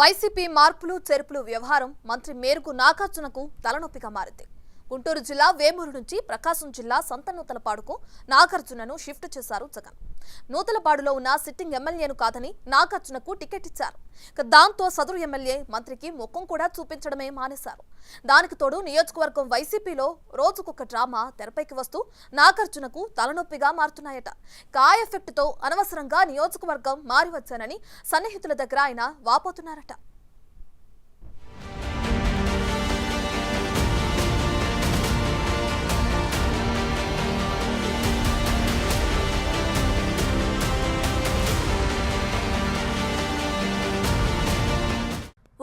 YCP మార్పులు చేర్పులు వ్యవహారం మంత్రి మేరుకు నాగార్జునకు తలనొప్పిగా మారింది. గుంటూరు జిల్లా వేమూరు నుంచి ప్రకాశం జిల్లా సంతనూతలపాడుకు నాగార్జునను షిఫ్ట్ చేశారు జగన్. నూతలపాడులో ఉన్న సిట్టింగ్ ఎమ్మెల్యేను కాదని నాగార్జునకు టికెట్ ఇచ్చారు. దాంతో సదరు ఎమ్మెల్యే మంత్రికి ముఖం కూడా చూపించడమే మానేశారు. దానికి తోడు నియోజకవర్గం వైసీపీలో రోజుకొక డ్రామా తెరపైకి వస్తూ నాగార్జునకు తలనొప్పిగా మారుతున్నాయట. ఆ ఎఫెక్ట్ తో అనవసరంగా నియోజకవర్గం మారివచ్చానని సన్నిహితుల దగ్గర ఆయన వాపోతున్నారట.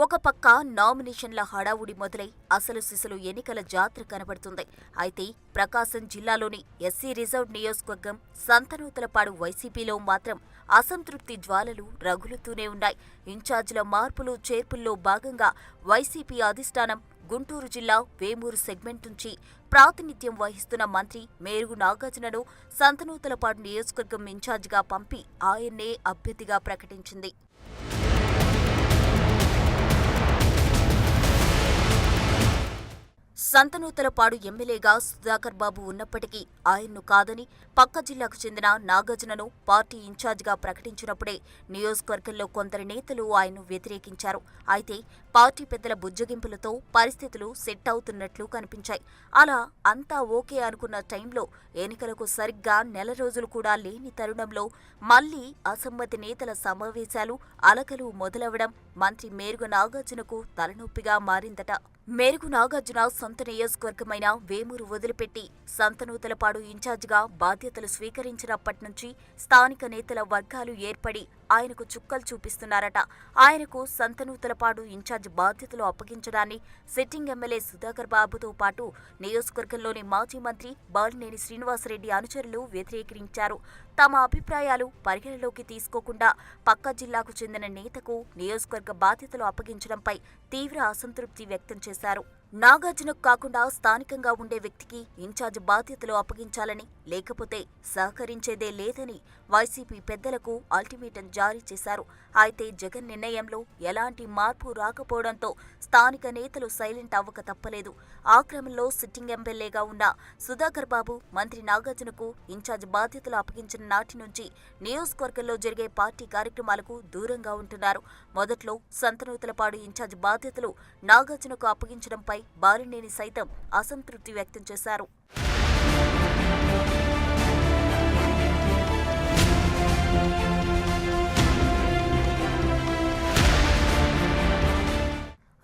ఒక పక్క నామినేషన్ల హడావుడి మొదలై అసలు సిసలు ఎన్నికల జాతర కనబడుతుంది. అయితే ప్రకాశం జిల్లాలోని ఎస్సీ రిజర్వ్ నియోజకవర్గం సంతనూతలపాడు వైసీపీలో మాత్రం అసంతృప్తి జ్వాలలు రగులుతూనే ఉన్నాయి. ఇన్ఛార్జీల మార్పులు చేర్పుల్లో భాగంగా వైసీపీ అధిష్టానం గుంటూరు జిల్లా వేమూరు సెగ్మెంట్ నుంచి ప్రాతినిధ్యం వహిస్తున్న మంత్రి మేరుగు నాగార్జునను సంతనూతలపాడు నియోజకవర్గం ఇన్ఛార్జిగా పంపి ఆయన్నే అభ్యర్థిగా ప్రకటించింది. సంతనూతలపాడు ఎమ్మెల్యేగా సుధాకర్ బాబు ఉన్నప్పటికీ ఆయన్ను కాదని పక్క జిల్లాకు చెందిన నాగార్జునను పార్టీ ఇన్ఛార్జిగా ప్రకటించినప్పుడే నియోజకవర్గంలో కొందరు నేతలు ఆయన్ను వ్యతిరేకించారు. అయితే పార్టీ పెద్దల బుజ్జగింపులతో పరిస్థితులు సెట్ అవుతున్నట్లు కనిపించాయి. అలా అంతా ఓకే అనుకున్న టైంలో ఎన్నికలకు సరిగ్గా నెల రోజులు కూడా లేని తరుణంలో మళ్లీ అసమ్మతి నేతల సమావేశాలు అలకలు మొదలవడం మంత్రి మేరుగు నాగార్జునకు తలనొప్పిగా మారిందట. మేరుగు నాగార్జున సొంత నియోజకవర్గమైన వేమూరు వదిలిపెట్టి సంతనూతలపాడు ఇన్ఛార్జిగా బాధ్యతలు స్వీకరించినప్పటి నుంచి స్థానిక నేతల వర్గాలు ఏర్పడి ఆయనకు చుక్కలు చూపిస్తున్నారట. ఆయనకు సంతనూతలపాడు ఇన్ఛార్జ్ బాధ్యతలు అప్పగించడాన్ని సిట్టింగ్ ఎమ్మెల్యే సుధాకర్ బాబుతో పాటు నియోజకవర్గంలోని మాజీ మంత్రి బాలినేని శ్రీనివాసరెడ్డి అనుచరులు వ్యతిరేకించారు. తమ అభిప్రాయాలు పరిగణలోకి తీసుకోకుండా పక్క జిల్లాకు చెందిన నేతకు నియోజకవర్గ బాధ్యతలు అప్పగించడంపై తీవ్ర అసంతృప్తి వ్యక్తం చేశారు. నాగార్జునకు కాకుండా స్థానికంగా ఉండే వ్యక్తికి ఇన్ఛార్జ్ బాధ్యతలు అప్పగించాలని, లేకపోతే సహకరించేదే లేదని వైసీపీ పెద్దలకు అల్టిమేటం జారీ చేశారు. అయితే జగన్ నిర్ణయంలో ఎలాంటి మార్పు రాకపోవడంతో స్థానిక నేతలు సైలెంట్ అవ్వక తప్పలేదు. ఆ క్రమంలో సిట్టింగ్ ఎమ్మెల్యేగా ఉన్న సుధాకర్ బాబు మంత్రి నాగార్జునకు ఇన్ఛార్జ్ బాధ్యతలు అప్పగించిన నాటి నుంచి నియోజకవర్గంలో జరిగే పార్టీ కార్యక్రమాలకు దూరంగా ఉంటున్నారు. మొదట్లో సంతనూతలపాడు ఇన్ఛార్జ్ బాధ్యతలు నాగార్జునకు అప్పగించడంపై బాలినేని సైతం అసంతృప్తి వ్యక్తం చేశారు.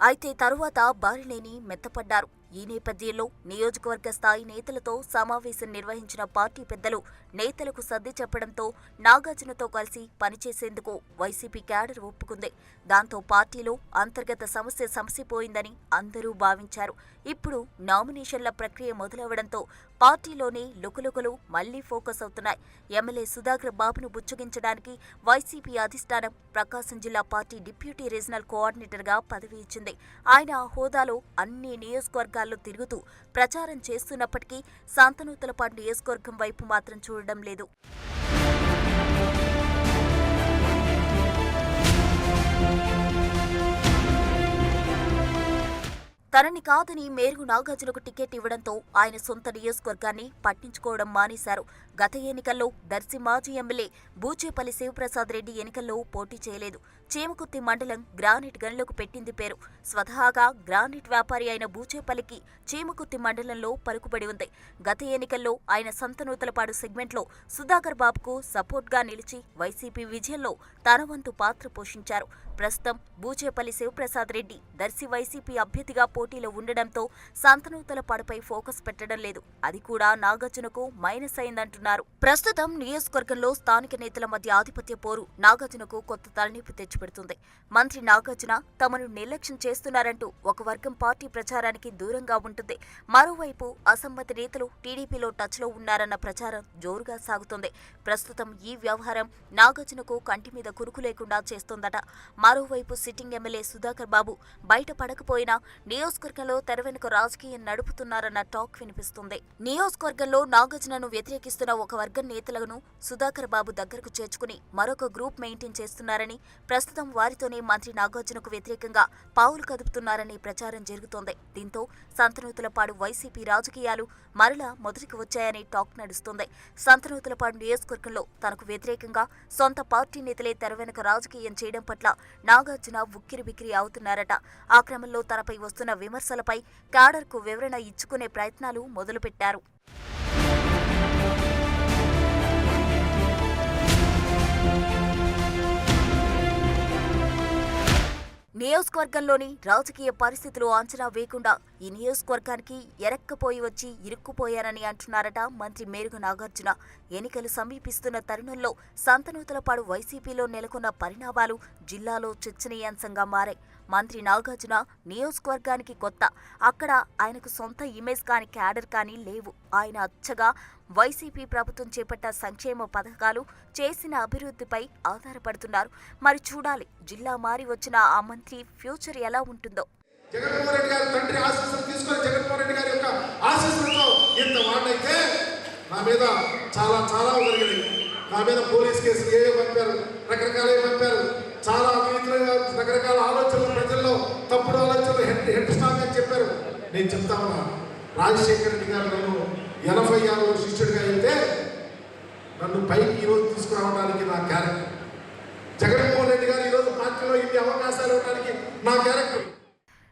అయితే తరువాత బాలినేని మెత్తపడ్డారు. ఈ నేపథ్యంలో నియోజకవర్గ స్థాయి నేతలతో సమావేశం నిర్వహించిన పార్టీ పెద్దలు నేతలకు సర్ది చెప్పడంతో నాగార్జునతో కలిసి పనిచేసేందుకు వైసీపీ క్యాడర్ ఒప్పుకుంది. దాంతో పార్టీలో అంతర్గత సమస్య సమసిపోయిందని అందరూ భావించారు. ఇప్పుడు నామినేషన్ల ప్రక్రియ మొదలవడంతో పార్టీలోనే లుకలుకలు మళ్లీ ఫోకస్ అవుతున్నాయి. ఎమ్మెల్యే సుధాకర్ బాబును బుచ్చగించడానికి వైసీపీ అధిష్టానం ప్రకాశం జిల్లా పార్టీ డిప్యూటీ రీజనల్ కోఆర్డినేటర్గా పదవి ఇచ్చింది. ఆయన ఆ హోదాలో అన్ని నియోజకవర్గాల్లో తిరుగుతూ ప్రచారం చేస్తున్నప్పటికీ సంతనూతలపాడు నియోజకవర్గం వైపు మాత్రం చూడడం లేదు. తనని కాదని మేరుగు నాగార్జునకు టికెట్ ఇవ్వడంతో ఆయన సొంత నియోజకవర్గాన్ని పట్టించుకోవడం మానేశారు. గత ఎన్నికల్లో దర్శి మాజీ ఎమ్మెల్యే బూచేపల్లి శివప్రసాద్ రెడ్డి ఎన్నికల్లో పోటీ చేయలేదు. చీమకుర్తి మండలం గ్రానైట్ గనులకు పెట్టింది పేరు. స్వతహాగా గ్రానైట్ వ్యాపారి అయిన బూచేపల్లికి చీమకుర్తి మండలంలో పలుకుబడి ఉంది. గత ఎన్నికల్లో ఆయన సంతనూతలపాడు సెగ్మెంట్లో సుధాకర్ బాబుకు సపోర్ట్గా నిలిచి వైసీపీ విజయంలో తన వంతు పాత్ర పోషించారు. ప్రస్తుతం బూచేపల్లి శివప్రసాద్ రెడ్డి దర్శి వైసీపీ అభ్యర్థిగా పోటీలో ఉండడంతో సంతనూతలపాడుపై ఫోకస్ పెట్టడం లేదు. అది కూడా నాగార్జునకు మైనస్ అయిందంటున్నారు. ప్రస్తుతం నియోజకవర్గంలో స్థానిక నేతల మధ్య ఆధిపత్య పోరు నాగార్జునకు కొత్త తలనొప్పి తెచ్చిపెడుతుంది. మంత్రి నాగార్జున తమను నిర్లక్ష్యం చేస్తున్నారంటూ ఒక వర్గం పార్టీ ప్రచారానికి దూరంగా ఉంటుంది. మరోవైపు అసమ్మతి నేతలు టీడీపీలో టచ్లో ఉన్నారన్న ప్రచారం జోరుగా సాగుతోంది. ప్రస్తుతం ఈ వ్యవహారం నాగార్జునకు కంటి మీద కురుకు లేకుండా చేస్తోందట. మరోవైపు సిట్టింగ్ ఎమ్మెల్యే సుధాకర్ బాబు బయట పడకపోయినా నియోజకవర్గంలో తెర వెనుక రాజకీయం నడుపుతున్నారన్న టాక్ వినిపిస్తుంది. నియోజకవర్గంలో నాగార్జునను వ్యతిరేకిస్తున్న ఒక వర్గం నేతలను సుధాకర్ బాబు దగ్గరకు చేర్చుకుని మరొక గ్రూప్ మెయింటైన్ చేస్తున్నారని, ప్రస్తుతం వారితోనే మంత్రి నాగార్జునకు వ్యతిరేకంగా పావులు కదుపుతున్నారని ప్రచారం జరుగుతోంది. దీంతో సంతనూతలపాడు వైసీపీ రాజకీయాలు మరలా మొదటికి వచ్చాయని టాక్ నడుస్తోంది. సంతనూతలపాడు నియోజకవర్గంలో తనకు వ్యతిరేకంగా సొంత పార్టీ నేతలే తెరవెనక రాజకీయం చేయడం పట్ల నాగార్జున ఉక్కిరిబిక్కిరి అవుతున్నారట. ఆ క్రమంలో తనపై వస్తున్న విమర్శలపై క్యాడర్కు వివరణ ఇచ్చుకునే ప్రయత్నాలు మొదలుపెట్టారు. నియోజకవర్గంలోని రాజకీయ పరిస్థితులు అంచనా వేయకుండా ఈ నియోజకవర్గానికి ఎరక్కపోయి వచ్చి ఇరుక్కుపోయారని అంటున్నారట మంత్రి మేరుగు నాగార్జున. ఎన్నికలు సమీపిస్తున్న తరుణంలో సంతనూతలపాడు వైసీపీలో నెలకొన్న పరిణామాలు జిల్లాలో చర్చనీయాంశంగా మారాయి. మంత్రి నాగార్జున నియోజకవర్గానికి కొత్త. అక్కడ ఆయనకు సొంత ఇమేజ్ కానీ క్యాడర్ కానీ లేవు. ఆయన అచ్చగా వైసీపీ ప్రభుత్వం చేపట్ట సంక్షేమ పథకాలు, చేసిన అభివృద్ధిపై ఆధారపడుతున్నారు. మరి చూడాలి జిల్లా మారి వచ్చిన ఆ మంత్రి ఫ్యూచర్ ఎలా ఉంటుందో. జగన్మోహన్ రెడ్డి గారి తండ్రి ఆశీస్సులు తీసుకొని జగన్మోహన్ రెడ్డి గారి యొక్క ఆశీస్సులతో ఇంత వాడైతే నా మీద చాలా జరిగింది. నా మీద పోలీస్ కేసులు ఏవో పంపారు, రకరకాలే పంపారు. చాలా అవినీతిగా రకరకాల ఆలోచనలు ప్రజల్లో తప్పుడు ఆలోచనలు హెడ్ స్టాక్ అని చెప్పారు. నేను చెప్తా ఉన్నా, రాజశేఖర రెడ్డి గారు నన్ను 86 శిష్యుడిగా వెళ్తే నన్ను పైకి ఈరోజు తీసుకురావడానికి నా క్యారెక్టర్. జగన్మోహన్ రెడ్డి గారు ఈరోజు పార్టీలో ఇన్ని అవకాశాలు ఇవ్వడానికి నా క్యారెక్టర్.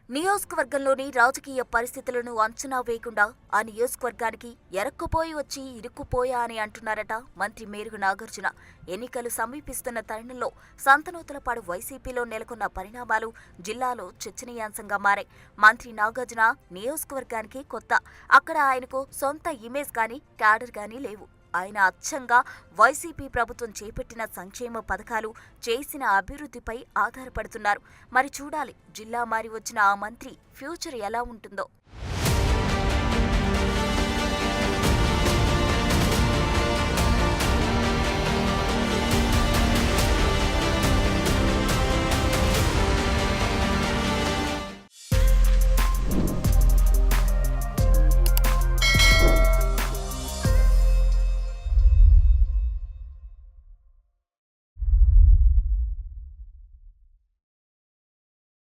నియోజకవర్గంలోని రాజకీయ పరిస్థితులను అంచనా వేయకుండా ఆ నియోజకవర్గానికి ఎరక్కుపోయి వచ్చి ఇరుక్కుపోయా అని అంటున్నారట మంత్రి మేరుగు నాగార్జున. ఎన్నికలు సమీపిస్తున్న తరుణంలో సంతనూతలపాడు వైసీపీలో నెలకొన్న పరిణామాలు జిల్లాలో చర్చనీయాంశంగా మారాయి. మంత్రి నాగార్జున నియోజకవర్గానికి కొత్త. అక్కడ ఆయనకు సొంత ఇమేజ్ కానీ క్యాడర్ కానీ లేవు. ఆయన అచ్చంగా వైసీపీ ప్రభుత్వం చేపట్టిన సంక్షేమ పథకాలు, చేసిన అభివృద్ధిపై ఆధారపడుతున్నారు. మరి చూడాలి జిల్లా మారి వచ్చిన ఆ మంత్రి ఫ్యూచర్ ఎలా ఉంటుందో.